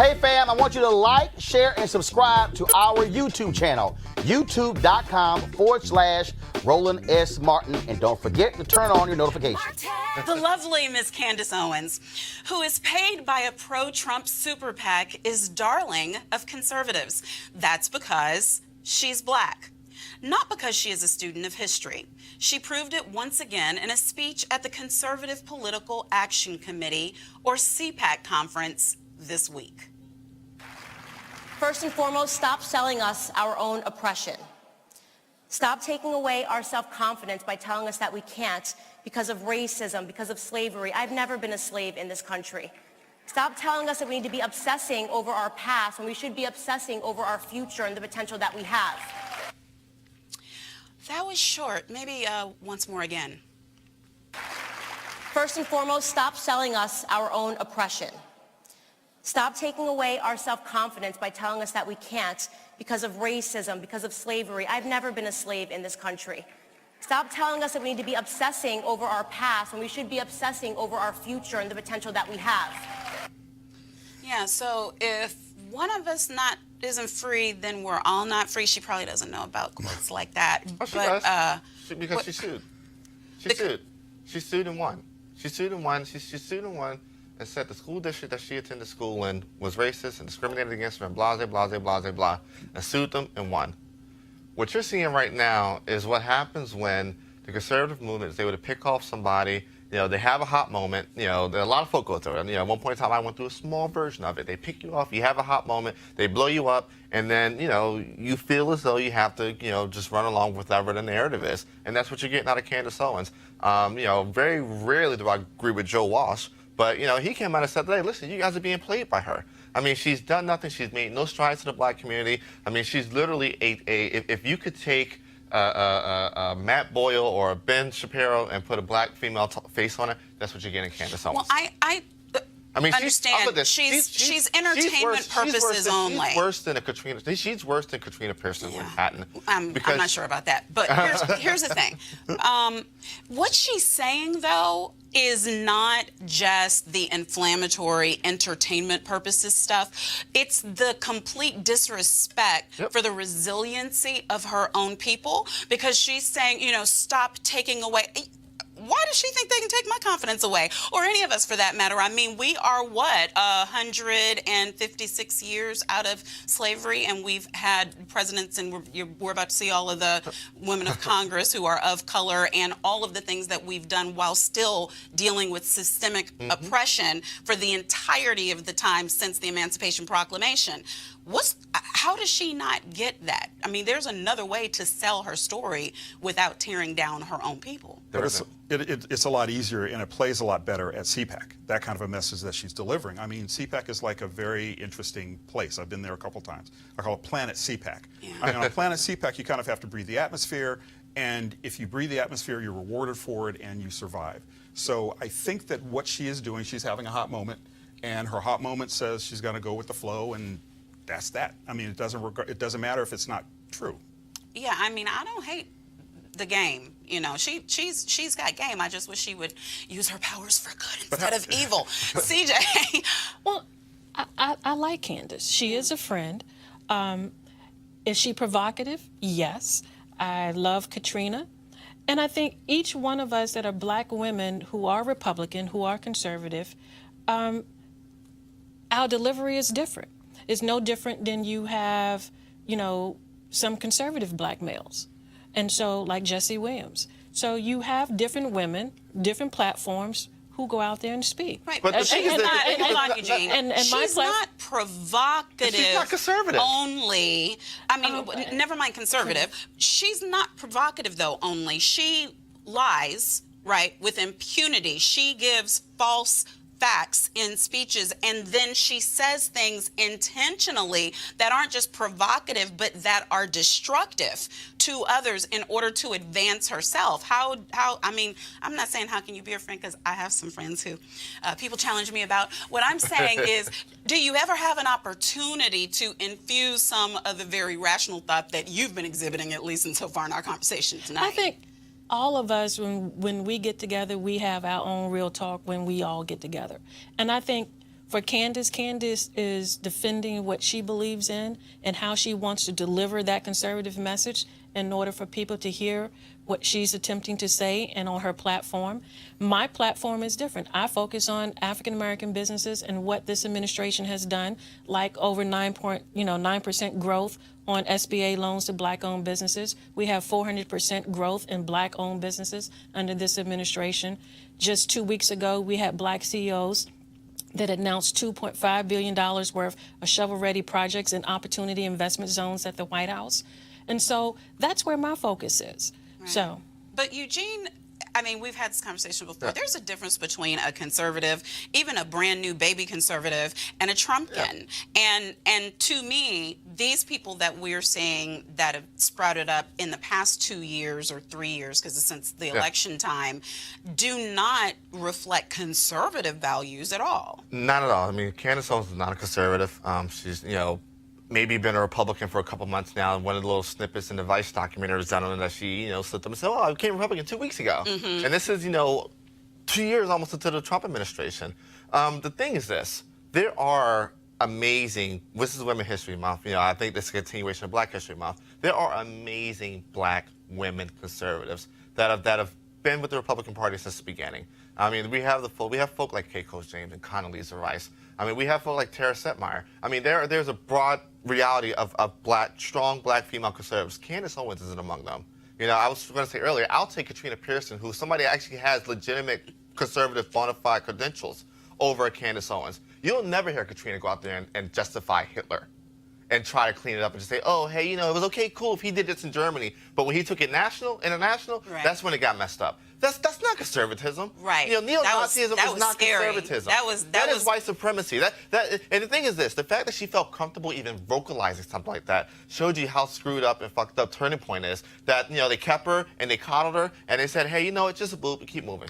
Hey fam, I want you to like, share, and subscribe to our YouTube channel, youtube.com/Roland S. Martin. And don't forget to turn on your notifications. The lovely Miss Candace Owens, who is paid by a pro-Trump super PAC, is darling of conservatives. That's because she's black. Not because she is a student of history. She proved it once again in a speech at the Conservative Political Action Committee, or C-PAC, conference this week. First and foremost, stop selling us our own oppression. Stop taking away our self-confidence by telling us that we can't because of racism, because of slavery. I've never been a slave in this country. Stop telling us that we need to be obsessing over our past when we should be obsessing over our future and the potential that we have. That was short. Maybe once more again. First and foremost, stop selling us our own oppression. Stop taking away our self-confidence by telling us that we can't because of racism, because of slavery. I've never been a slave in this country. Stop telling us that we need to be obsessing over our past when we should be obsessing over our future and the potential that we have. Yeah, so if one of us isn't free, then we're all not free. She probably doesn't know about quotes like that. Oh, she does. Because she sued. She sued and won. She sued and won. She sued and won and said the school district that she attended school in was racist and discriminated against her and blah, blah, blah, blah, blah, blah, and sued them and won. What you're seeing right now is what happens when the conservative movement is able to pick off somebody. You know, they have a hot moment. You know, there are a lot of folk go through it. You know, at one point in time, I went through a small version of it. They pick you off, you have a hot moment, they blow you up, and then, you know, you feel as though you have to, you know, just run along with whatever the narrative is. And that's what you're getting out of Candace Owens. You know, very rarely do I agree with Joe Walsh, but, you know, he came out and said, hey, listen, you guys are being played by her. I mean, she's done nothing. She's made no strides to the black community. I mean, she's literally if you could take Matt Boyle or Ben Shapiro and put a black female face on it, that's what you're getting, Candace Owens. Well, I mean, understand. She's entertainment purposes only. She's worse than a Katrina. She's worse than Katrina Pierce in Manhattan. I'm not sure about that. But here's the thing. What she's saying, though, is not just the inflammatory entertainment purposes stuff. It's the complete disrespect for the resiliency of her own people, because she's saying, you know, stop taking away. Why does she think they can take my confidence away? Or any of us, for that matter. I mean, we are, 156 years out of slavery, and we've had presidents, and we're about to see all of the women of Congress who are of color, and all of the things that we've done while still dealing with systemic oppression for the entirety of the time since the Emancipation Proclamation. How does she not get that? I mean, there's another way to sell her story without tearing down her own people. It's a lot easier, and it plays a lot better at C-PAC, that kind of a message that she's delivering. I mean, C-PAC is like a very interesting place. I've been there a couple times. I call it Planet C-PAC. Yeah. I mean, on Planet C-PAC, you kind of have to breathe the atmosphere, and if you breathe the atmosphere, you're rewarded for it, and you survive. So I think that what she is doing, she's having a hot moment, and her hot moment says she's going to go with the flow, and that's that. I mean, it doesn't matter if it's not true. Yeah, I mean, I don't hate the game. You know, she's got game. I just wish she would use her powers for good instead of evil. CJ. Well, I like Candace. She is a friend. Is she provocative? Yes. I love Katrina. And I think each one of us that are black women who are Republican, who are conservative, our delivery is different. It's no different than you have, you know, some conservative black males. And so, like Jesse Williams. So you have different women, different platforms who go out there and speak. Right. But the thing is she's not provocative. She's not conservative. Only. I mean, never mind conservative. She's not provocative, though, only. She lies, right, with impunity. She gives false facts in speeches, and then she says things intentionally that aren't just provocative, but that are destructive to others in order to advance herself. How I mean, I'm not saying how can you be a friend, because I have some friends who people challenge me about. What I'm saying is, do you ever have an opportunity to infuse some of the very rational thought that you've been exhibiting, at least so far in our conversation tonight? I think all of us, when we get together, we have our own real talk when we all get together. And I think For Candace, Candace is defending what she believes in and how she wants to deliver that conservative message in order for people to hear what she's attempting to say and on her platform. My platform is different. I focus on African American businesses and what this administration has done, like over 9% growth on SBA loans to black-owned businesses. We have 400% growth in black-owned businesses under this administration. Just 2 weeks ago, we had black CEOs that announced $2.5 billion worth of shovel-ready projects and opportunity investment zones at the White House. And so that's where my focus is. Right. So, but Eugene, I mean, we've had this conversation before. Yeah. There's a difference between a conservative, even a brand new baby conservative, and a Trumpkin. Yeah. And to me, these people that we're seeing that have sprouted up in the past 2 years or 3 years, because since the election time, do not reflect conservative values at all. Not at all. I mean, Candace Owens is not a conservative. She's, maybe been a Republican for a couple months now, and one of the little snippets in the Vice documentary was done on that she, slipped up and said, oh, I became Republican 2 weeks ago. Mm-hmm. And this is, 2 years almost into the Trump administration. The thing is this, there are amazing, this is Women's History Month, I think this is a continuation of Black History Month. There are amazing black women conservatives that have been with the Republican Party since the beginning. I mean, we have folk like Kay Coach James and Condoleezza Rice. I mean, we have folk like Tara Setmeyer. I mean, there's a broad reality of strong black female conservatives. Candace Owens isn't among them. I was going to say earlier, I'll take Katrina Pearson, who's somebody that actually has legitimate conservative bona fide credentials, over Candace Owens. You'll never hear Katrina go out there and justify Hitler and try to clean it up and just say, oh, hey, it was okay, cool if he did this in Germany. But when he took it international, right, that's when it got messed up. That's not conservatism. Right. Neo-Nazism is not conservatism. That is white supremacy. And the thing is this, the fact that she felt comfortable even vocalizing something like that showed you how screwed up and fucked up Turning Point is. That, they kept her and they coddled her and they said, hey, it's just a boob, keep moving.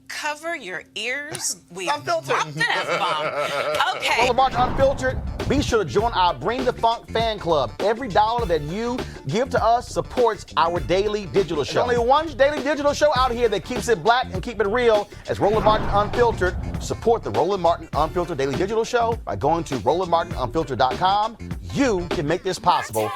Cover your ears. We Unfiltered. dropped an F-bomb. Okay. Roland Martin Unfiltered. Be sure to join our Bring the Funk fan club. Every dollar that you give to us supports our daily digital show. There's only one daily digital show out here that keeps it black and keep it real. As Roland Martin Unfiltered. Support the Roland Martin Unfiltered daily digital show by going to RolandMartinUnfiltered.com. You can make this possible.